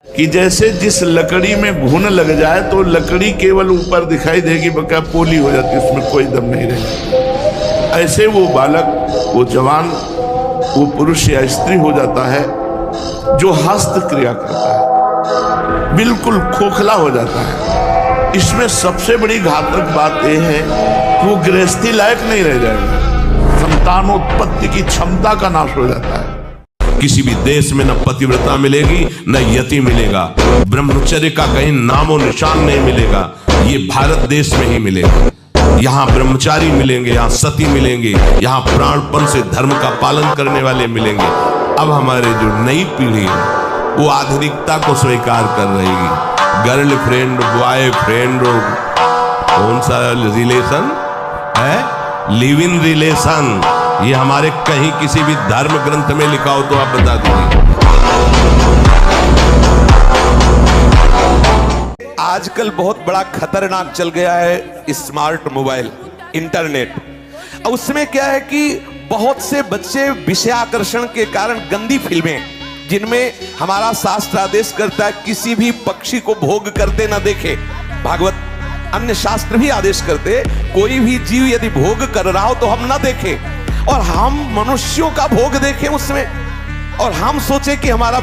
कि जैसे जिस लकड़ी में घुन लग जाए तो लकड़ी केवल ऊपर दिखाई देगी, बका पोली हो जाती, उसमें कोई दम नहीं रहेगा। ऐसे वो बालक, वो जवान, वो पुरुष या स्त्री हो जाता है जो हस्त क्रिया करता है, बिल्कुल खोखला हो जाता है। इसमें सबसे बड़ी घातक बात यह है कि वो गृहस्थी लायक नहीं रह जाएगा, संतानोत्पत्ति की क्षमता का नाश हो जाता है। किसी भी देश में न पतिव्रता मिलेगी न यति मिलेगा, ब्रह्मचर्य का कहीं नामो निशान नहीं मिलेगा। ये भारत देश में ही मिलेगा। यहाँ ब्रह्मचारी मिलेंगे, यहाँ सती मिलेंगे, यहाँ प्राणपण से धर्म का पालन करने वाले मिलेंगे। अब हमारे जो नई पीढ़ी है वो आधुनिकता को स्वीकार कर रहेगी। गर्लफ्रेंड, बॉयफ्रेंड, कौन सा रिलेशन है, लिव इन रिलेशन, ये हमारे कहीं किसी भी धर्म ग्रंथ में लिखा हो तो आप बता दीजिए। आजकल बहुत बड़ा खतरनाक चल गया है स्मार्ट मोबाइल, इंटरनेट। उसमें क्या है कि बहुत से बच्चे विषयाकर्षण के कारण गंदी फिल्में, जिनमें हमारा शास्त्र आदेश करता है किसी भी पक्षी को भोग करते ना देखे, भागवत अन्य शास्त्र भी आदेश करते कोई भी जीव यदि भोग कर रहा हो तो हम ना देखें, और हम मनुष्यों का भोग देखें उसमें, और हम सोचे कि हमारा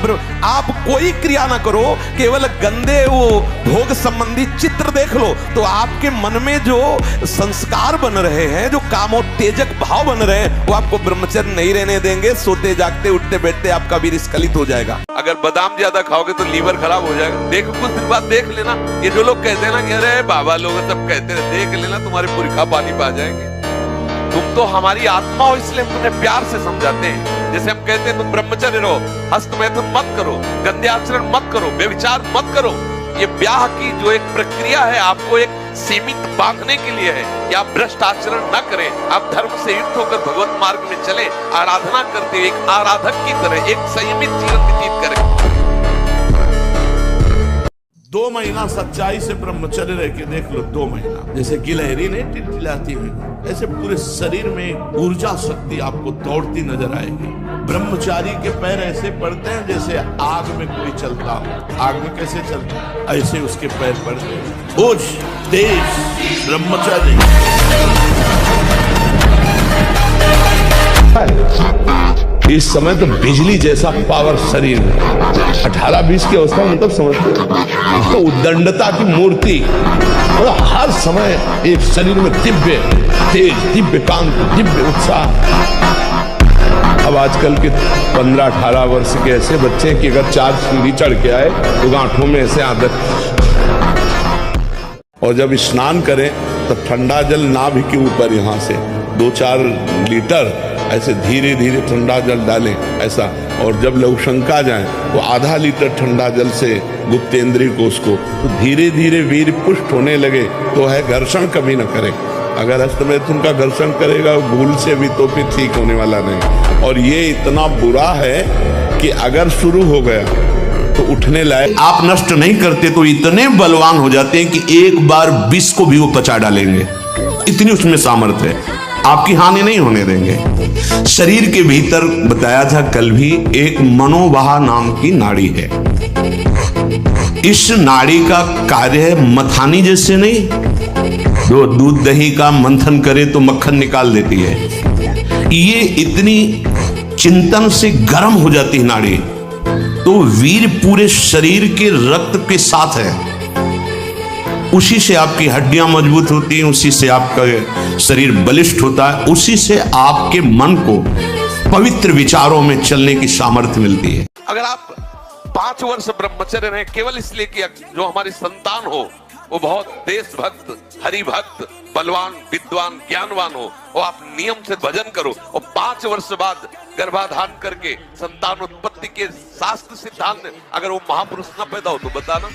आप कोई क्रिया ना करो, केवल गंदे वो भोग संबंधी चित्र देख लो तो आपके मन में जो संस्कार बन रहे हैं, जो कामोत्तेजक भाव बन रहे हैं, वो आपको ब्रह्मचर्य नहीं रहने देंगे। सोते जागते उठते बैठते आपका वीर्य स्खलित हो जाएगा। अगर बादाम ज्यादा खाओगे तो लीवर खराब हो जाएगा। देखो कुछ दिन बाद देख लेना, ये जो लोग कहते हैं ना कि अरे बाबा लोग सब कहते हैं, देख लेना तुम्हारे पुरखा पानी पा जाएंगे। तुम तो हमारी आत्मा हो, इसलिए हम तुम्हें प्यार से समझाते हैं। जैसे हम कहते हैं तुम ब्रह्मचर्य रहो, हस्त मैथुन मत करो, गंदे आचरण मत करो, व्यभिचार मत करो। ये ब्याह की जो एक प्रक्रिया है आपको एक सीमित बांधने के लिए है कि आप भ्रष्ट आचरण न करें, आप धर्म से युक्त होकर भगवत मार्ग में चलें, आराधना करते हुए एक आराधक की तरह एक संयमित जीवन व्यतीत करें। 2 महीना सच्चाई से ब्रह्मचर्य रह के देख लो, 2 महीना, जैसे गिलहरी नहीं टिलटिलाती हुई, ऐसे पूरे शरीर में ऊर्जा शक्ति आपको दौड़ती नजर आएगी। ब्रह्मचारी के पैर ऐसे पड़ते हैं जैसे आग में कोई चलता हो। आग में कैसे चलता है, ऐसे उसके पैर पड़ते हैं। होश, तेज ब्रह्मचारी। इस समय तो बिजली जैसा पावर शरीर में, 18-20 की अवस्था मतलब समझते तो उद्दंडता की मूर्ति, और हर समय एक शरीर में दिव्य तेज, दिव्य कांति, दिव्य उत्साह। अब आजकल के 15-18 वर्ष के ऐसे बच्चे कि अगर 4 सीढ़ी चढ़ के आए तो गांठों में ऐसे आदत, और जब स्नान करें तो ठंडा जल नाभि के ऊपर यहाँ से 2-4 लीटर ऐसे धीरे धीरे ठंडा जल डालें ऐसा, और जब लघुशंका जाए तो आधा लीटर ठंडा जल से गुप्तेंद्रिय कोष को, तो धीरे धीरे वीर पुष्ट होने लगे तो है घर्षण कभी न करे। अगर हस्तमैथुन का घर्षण करेगा भूल से भी तो फिर ठीक होने वाला नहीं। और ये इतना बुरा है कि अगर शुरू हो गया तो उठने लायक आप नष्ट नहीं करते तो इतने बलवान हो जाते हैं कि एक बार विष को भी वो पचा डालेंगे, इतनी उसमें सामर्थ्य है, आपकी हानि नहीं होने देंगे। शरीर के भीतर बताया था कल भी एक मनोवाह नाम की नाड़ी है। इस नाड़ी का कार्य है मथानी जैसे नहीं, जो दूध दही का मंथन करे तो मक्खन निकाल देती है, ये इतनी चिंतन से गर्म हो जाती है नाड़ी, तो वीर पूरे शरीर के रक्त के साथ है, उसी से आपकी हड्डियां मजबूत होती हैं, उसी से आपका शरीर बलिष्ठ होता है, उसी से आपके मन को पवित्र विचारों में चलने की सामर्थ्य मिलती है। अगर आप 5 वर्ष ब्रह्मचर्य रहे केवल इसलिए कि जो हमारी संतान हो वो बहुत देशभक्त, हरिभक्त, बलवान, विद्वान, ज्ञानवान हो, और आप नियम से भजन करो, और 5 वर्ष बाद गर्भाधान करके संतान उत्पत्ति के शास्त्र सिद्धांत अगर वो महापुरुष न पैदा हो तो बताना।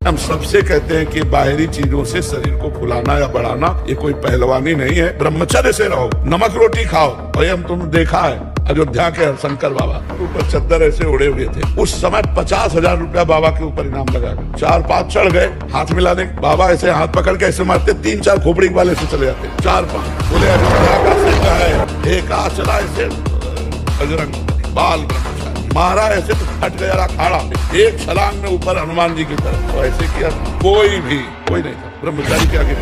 हम सबसे कहते हैं कि बाहरी चीजों से शरीर को फुलाना या बढ़ाना ये कोई पहलवानी नहीं है। ब्रह्मचर्य से रहो, नमक रोटी खाओ, भाई हम तुमने देखा है अयोध्या के शंकर बाबा ऊपर चद्दर ऐसे उड़े हुए थे। उस समय 50,000 रुपया बाबा के ऊपर इनाम लगा। 4-5 चढ़ गए, हाथ मिलाने, बाबा ऐसे हाथ पकड़ के ऐसे मारते, 3-4 खोपड़ी वाले से चले जाते। 4-5 बोले अयोध्या का सिंह है, एक आ चला ऐसे बजरंग बाल मारा ऐसे तो फट गया अखाड़ा, एक छलांग में ऊपर हनुमान जी की तरफ। तो ऐसे किया, कोई नहीं था ब्रह्मचारी के आगे।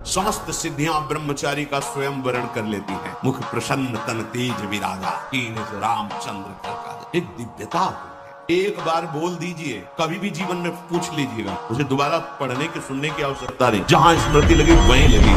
समस्त सिद्धियां ब्रह्मचारी का स्वयं वर्ण कर लेती हैं। मुख प्रसन्न तन तेज विरागा, कीन रामचंद्र का एक दिव्यता है। एक बार बोल दीजिए, कभी भी जीवन में पूछ लीजिएगा, उसे दोबारा पढ़ने के सुनने की आवश्यकता नहीं। जहां स्मृति लगी वहीं लगी।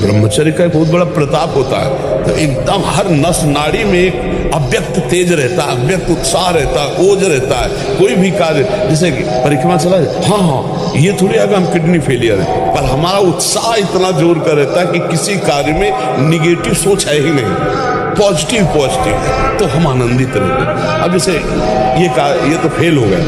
ब्रह्मचर्य का एक बहुत बड़ा प्रताप होता है। तो एकदम हर नस नाड़ी में एक अव्यक्त तेज रहता है, अव्यक्त उत्साह रहता है, ओज रहता है। कोई भी कार्य, जैसे परिक्रमा चला जाए, हाँ ये थोड़ी आगे हम किडनी फेलियर है, पर हमारा उत्साह इतना जोर का रहता है कि किसी कार्य में निगेटिव सोच है ही नहीं, पॉजिटिव तो हम आनंदित रहते। अब जैसे ये तो फेल हो गया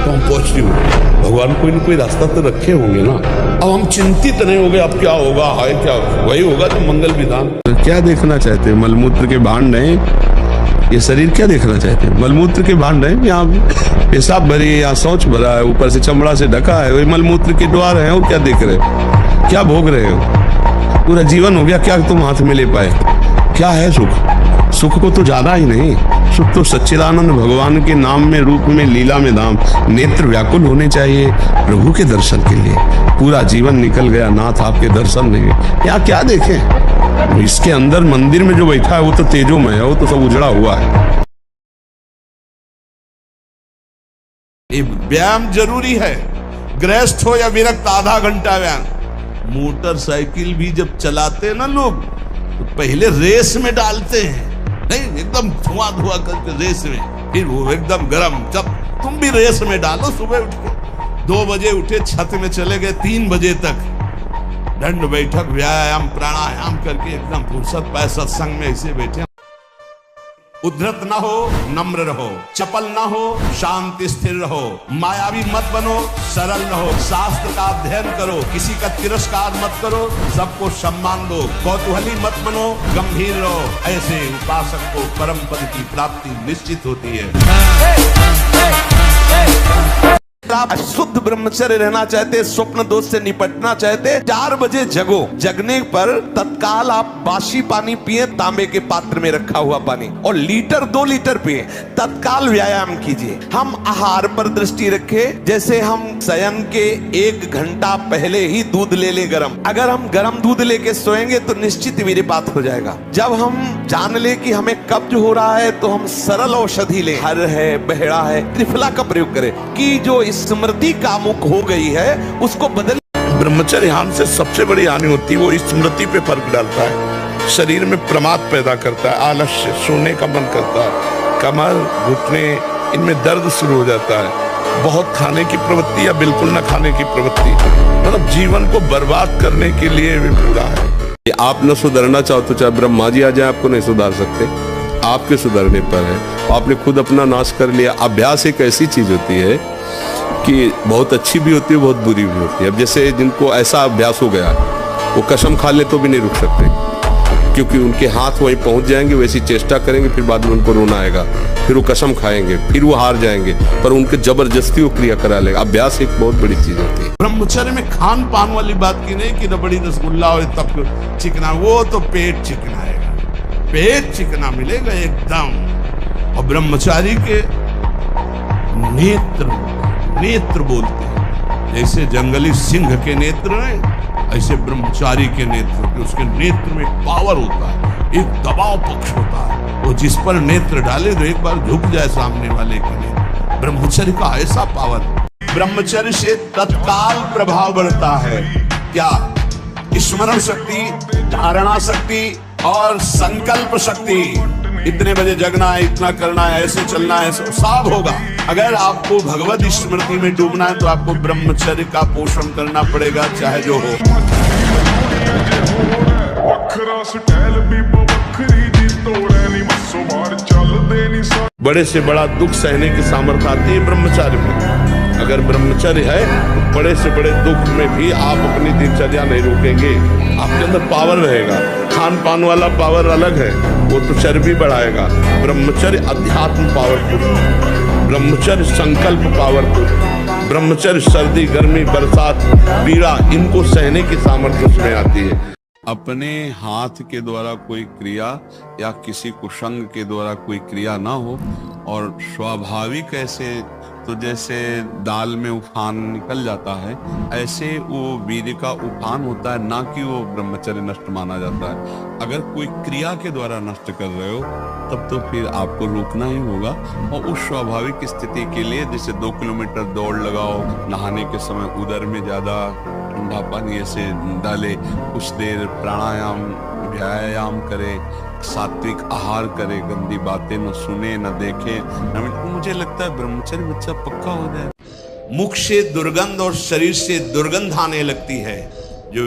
तो हम पॉजिटिव हो गए, भगवान कोई न कोई रास्ता तो रखे होंगे ना। अब हम चिंतित नहीं हो गए अब क्या होगा, हाय क्या, वही होगा तो मंगल विधान। क्या देखना चाहते हैं? मलमूत्र के भांड हैं, ये शरीर क्या देखना चाहते हैं? मलमूत्र के भांड हैं, यहाँ पेशाब भरी है, यहाँ शौच भरा है, ऊपर से चमड़ा से ढका है, वही मलमूत्र के द्वार है। और क्या देख रहे हो, क्या भोग रहे हो? पूरा जीवन हो गया, क्या तुम हाथ में ले पाए? क्या है सुख? सुख को तो ज्यादा ही नहीं, सुख तो सच्चिदानंद भगवान के नाम में, रूप में, लीला में धाम। नेत्र व्याकुल होने चाहिए प्रभु के दर्शन के लिए। पूरा जीवन निकल गया, नाथ आपके दर्शन नहीं, यहाँ क्या देखें? इसके अंदर मंदिर में जो बैठा है वो तो तेजोमय है, वो तो सब उजड़ा हुआ है। व्यायाम जरूरी है, गृहस्थ हो या विरक्त, आधा घंटा व्यायाम। मोटरसाइकिल भी जब चलाते ना लोग तो पहले रेस में डालते हैं, नहीं एकदम धुआं करके रेस में, फिर वो एकदम गरम। जब तुम भी रेस में डालो, सुबह उठ के 2 बजे उठे, छत में चले गए 3 बजे तक, दंड बैठक व्यायाम प्राणायाम करके एकदम फुर्सत पाए, सत्संग में ऐसे बैठे। उद्धत ना हो, नम्र रहो, चपल ना हो, शांति स्थिर रहो, मायावी मत बनो, सरल रहो, शास्त्र का अध्ययन करो, किसी का तिरस्कार मत करो, सबको सम्मान दो, कौतूहली मत बनो, गंभीर रहो। ऐसे उपासक को परम पद की प्राप्ति निश्चित होती है। आप शुद्ध ब्रह्मचर्य रहना चाहते, स्वप्न दोष से निपटना चाहते, 4 बजे जगो। जगने पर तत्काल आप बासी पानी पिए, तांबे के पात्र में रखा हुआ पानी, और 2 लीटर पिए। तत्काल व्यायाम कीजिए। हम आहार पर दृष्टि रखें, जैसे हम शयन के 1 घंटा पहले ही दूध ले ले गरम। अगर हम गरम दूध लेके सोएंगे तो निश्चित वीर्यपात हो जाएगा। जब हम जान ले कि हमें कब्ज हो रहा है तो हम सरल औषधि लें, हर है, बहेड़ा है, त्रिफला का प्रयोग करें कि जो स्मृति कामुक हो गई है उसको बदल। ब्रह्मचर्य हानि से सबसे बड़ी हानि होती है, वो स्मृति पे फर्क डालता है, शरीर में प्रमाद पैदा करता है, आलस्य, सोने का मन करता है, कमर, घुटने, इनमें दर्द शुरू हो जाता है, बहुत खाने की प्रवृत्ति या बिल्कुल न खाने की प्रवृत्ति, मतलब जीवन को बर्बाद करने के लिए भी पूरा है। आप न सुधरना चाहो तो चाहे ब्रह्मा जी आ जाए, आपको नहीं सुधार सकते। आपके सुधरने पर है, आपने खुद अपना नाश कर लिया। अभ्यास एक ऐसी चीज होती है कि बहुत अच्छी भी होती है, बहुत बुरी भी होती है। अब जैसे जिनको ऐसा अभ्यास हो गया, वो कसम खा ले तो भी नहीं रुक सकते, क्योंकि उनके हाथ वहीं पहुंच जाएंगे, वैसी चेष्टा करेंगे, फिर बाद में उनको रोना आएगा, फिर वो कसम खाएंगे, फिर वो हार जाएंगे, पर उनके जबरदस्ती वो क्रिया करा लेगा। अभ्यास एक बहुत बड़ी चीज होती है। ब्रह्मचर्य में खान पान वाली बात की नहीं कि रबड़ी रसगुल्ला और तब चिकना, वो तो पेट चिकनाएगा, पेट चिकना मिलेगा एकदम। और ब्रह्मचारी के नेत्र बोलते हैं, जैसे जंगली सिंह के नेत्र हैं, ऐसे ब्रह्मचारी के नेत्र, उसके नेत्र में पावर होता है, एक दबाव पक्ष होता है, वो जिस पर नेत्र डाले तो एक बार झुक जाए सामने वाले के नेत्र। ब्रह्मचर्य का ऐसा पावर। ब्रह्मचर्य से तत्काल प्रभाव बढ़ता है, क्या? स्मरण शक्ति, धारणा शक्ति और संकल्प शक्ति। इतने बजे जगना है, इतना करना है, ऐसे चलना है, सब होगा। अगर आपको भगवत स्मृति में डूबना है तो आपको ब्रह्मचर्य का पोषण करना पड़ेगा, चाहे जो हो। बड़े से बड़ा दुख सहने की सामर्थ्य आती है ब्रह्मचार्य में। अगर ब्रह्मचर्य है तो बड़े से बड़े दुख में भी आप अपनी दिनचर्या नहीं रोकेंगे, आपके अंदर पावर रहेगा। खान पान वाला पावर अलग है, वो तो चर्बी बढ़ाएगा। ब्रह्मचर्य अध्यात्म पावरफुल, ब्रह्मचर्य संकल्प पावरफुल, ब्रह्मचर्य सर्दी गर्मी बरसात पीड़ा इनको सहने की सामर्थ्य उसमें आती है। अपने हाथ के द्वारा कोई क्रिया या किसी कुसंग के द्वारा कोई क्रिया ना हो, और स्वाभाविक ऐसे तो जैसे दाल में उफान निकल जाता है, ऐसे वो वीर्य का उफान होता है, ना कि वो ब्रह्मचर्य नष्ट माना जाता है। अगर कोई क्रिया के द्वारा नष्ट कर रहे हो तब तो फिर आपको रुकना ही होगा, और उस स्वाभाविक स्थिति के लिए जैसे 2 किलोमीटर दौड़ लगाओ, नहाने के समय उदर में ज्यादा ठंडा पानी ऐसे डाले, कुछ देर प्राणायाम व्यायाम करे, सात्विक आहार करे, गंदी बातें न सुने न देखे, मुझे लगता है ब्रह्मचर्य बच्चा पक्का हो जाए। मुख से दुर्गंध और शरीर से दुर्गंध आने लगती है, जो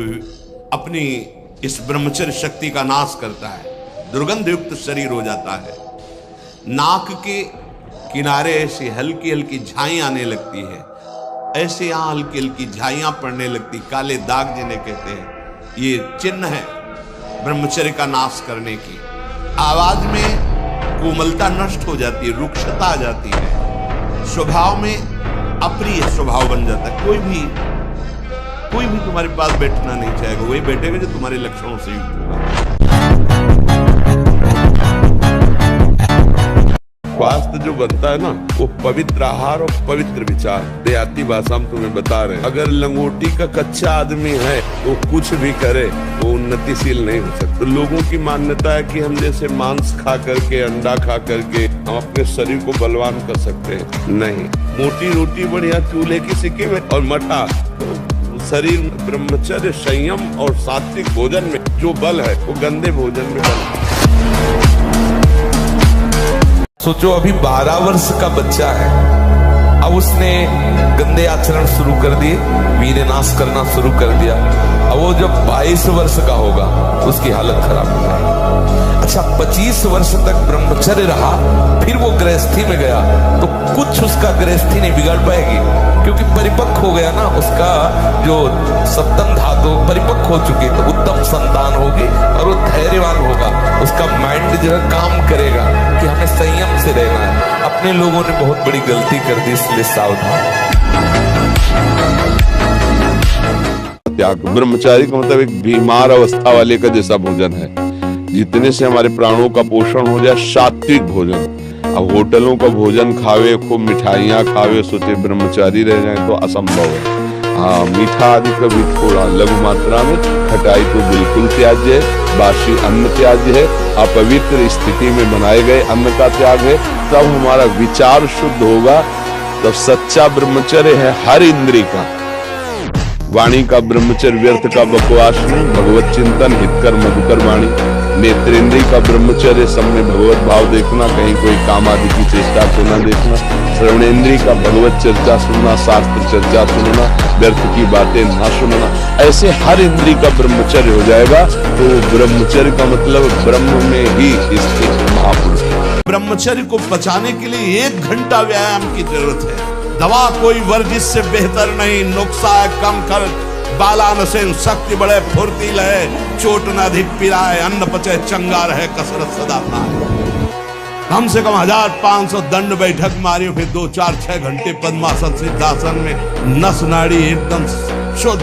अपनी इस ब्रह्मचर्य शक्ति का नाश करता है। दुर्गंध युक्त शरीर हो जाता है। नाक के किनारे ऐसी हल्की हल्की झाई आने लगती है, ऐसे यहां हल्की हल्की झाइयां पड़ने लगती, काले दाग जिन्हें कहते हैं, ये चिन्ह है ब्रह्मचर्य का नाश करने की। आवाज में कोमलता नष्ट हो जाती है, रुक्षता आ जाती है, स्वभाव में अप्रिय स्वभाव बन जाता है। कोई भी तुम्हारे पास बैठना नहीं चाहेगा, वही बैठेगा जो तुम्हारे लक्षणों से युक्त होगा। स्वास्थ्य जो बनता है ना, वो पवित्र आहार और पवित्र विचार। देहाती भाषा में तुम्हें बता रहे हैं, अगर लंगोटी का कच्चा आदमी है तो कुछ भी करे वो उन्नतिशील नहीं हो सकता। तो लोगों की मान्यता है कि हम जैसे मांस खा करके, अंडा खा करके हम अपने शरीर को बलवान कर सकते हैं। नहीं, मोटी रोटी बढ़िया चूल्हे की सिक्की में और मठा, शरीर ब्रह्मचर्य संयम और सात्विक भोजन में जो बल है वो गंदे भोजन में बल है। सोचो अभी 12 वर्ष का बच्चा है, अब उसने गंदे आचरण शुरू कर दिए, वीर्य नाश करना शुरू कर दिया। अब वो जब 22 वर्ष का होगा उसकी हालत खराब हो जाएगी। अच्छा 25 वर्ष तक ब्रह्मचर्य रहा, फिर वो गृहस्थी में गया तो कुछ उसका गृहस्थी नहीं बिगाड़ पाएगी, क्योंकि परिपक्व हो गया ना, उसका जो सप्तम धातु परिपक्व हो चुकी, तो उत्तम संतान होगी और वो धैर्यवान होगा। उसका माइंड जो है काम करेगा कि हमें संयम से रहना है। अपने लोगों ने बहुत बड़ी गलती कर दी, इसलिए सावधान। त्याग ब्रह्मचारी का मतलब एक बीमार अवस्था वाले का जैसा भोजन है, जितने से हमारे प्राणों का पोषण हो जाए, सात्विक भोजन। अब होटलों का भोजन खावे, खूब मिठाइयाँ खावे, सोचे ब्रह्मचारी रह जाए तो असंभव है। हाँ, मीठा आदि कभी थोड़ा लघु मात्रा में, खटाई तो बिल्कुल त्याज्य है, बासी अन्न त्याज्य है, अपवित्र स्थिति में बनाए गए अन्न का त्याग है। तब हमारा विचार शुद्ध होगा, तब सच्चा ब्रह्मचर्य है हर इंद्रिय का। वाणी का ब्रह्मचर्य व्यर्थ का बकवास नहीं, भगवत चिंतन हितकर मधुकर वाणी। नेत्रेंद्रिय का ब्रह्मचर्य सबने भगवत भाव देखना, कहीं कोई काम आदि की चेष्टा को न देखना। श्रवणेन्द्रिय का भगवत चर्चा सुनना, शास्त्र चर्चा सुनना, व्यर्थ की बातें ना सुनना। ऐसे हर इंद्रिय का ब्रह्मचर्य हो जाएगा, तो ब्रह्मचर्य का मतलब ब्रह्म में ही स्थित महापुरुष। ब्रह्मचर्य को बचाने के लिए 1 घंटा व्यायाम की जरूरत है। दवा कोई वर्जिश से बेहतर नहीं, नुक्सा है कम खर्च, बाला नसेन शक्ति बढ़े फुर्तील है, चोट न अधिक पिराए, अन्न पचे चंगा रहे, कसरत सदा पाए। कम से कम 1500 दंड बैठक मारी, फिर 2, 4, 6 घंटे पद्मासन सिद्धासन में नस नाड़ी एकदम शुद्ध,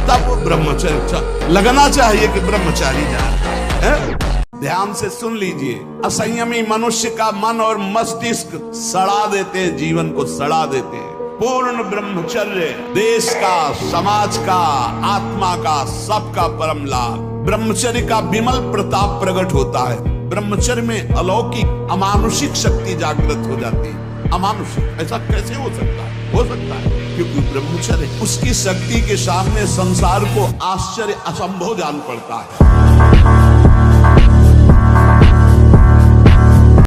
तब वो ब्रह्मचर्य लगना चाहिए कि ब्रह्मचारी जा रहे हैं। ध्यान से सुन लीजिए, असंयमी मनुष्य का मन और मस्तिष्क सड़ा देते हैं, जीवन को सड़ा देते हैं। पूर्ण ब्रह्मचर्य देश का, समाज का, आत्मा का, सबका परम लाभ। ब्रह्मचर्य का विमल प्रताप प्रकट होता है। ब्रह्मचर्य में अलौकिक अमानुषिक शक्ति जागृत हो जाती है। अमानुषिक ऐसा कैसे हो सकता है? हो सकता है क्योंकि ब्रह्मचर्य उसकी शक्ति के सामने संसार को आश्चर्य असंभव जान पड़ता है।